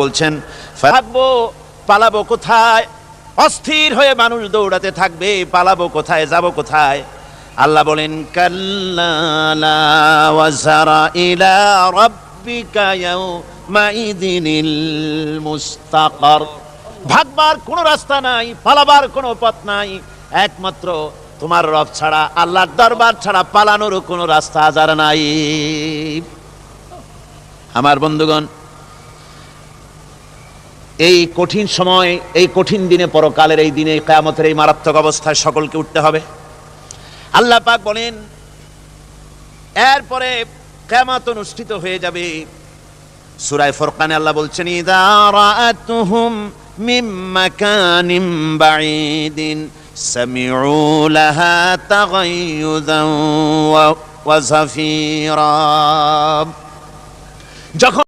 বলছেন থাকবো, পালাবো কোথায়? অস্থির হয়ে মানুষ দৌড়াতে থাকবে, পালাবো কোথায়, যাব কোথায়? আল্লাহ বলেন কাল্লা লা ওয়াজারা ইলা রাব্বিকা ইয়াউমাইযিনিল মুস্তাকার। ভাগবার কোনো রাস্তা নাই, পালাবার কোনো পথ নাই, একমাত্র তোমার রব ছাড়া, আল্লাহর দরবার ছাড়া পালানোর কোনো রাস্তা আজার নাই। আমার বন্ধুগণ, এই কঠিন সময়, এই কঠিন দিনে, পরকালের এই দিনে, কিয়ামতের এই মারাত্মক অবস্থায় সকলকে উঠতে হবে। আল্লাহ পাক বলেন এরপরে কিয়ামত অনুষ্ঠিত হয়ে যাবে। সূরা ফুরকানে আল্লাহ বলছেন ইযা রাআতুহুম মিন মাকানিন বাঈদিন সামিউ লাহা তাগায়ুযান ওয়া যাফীরা। যখন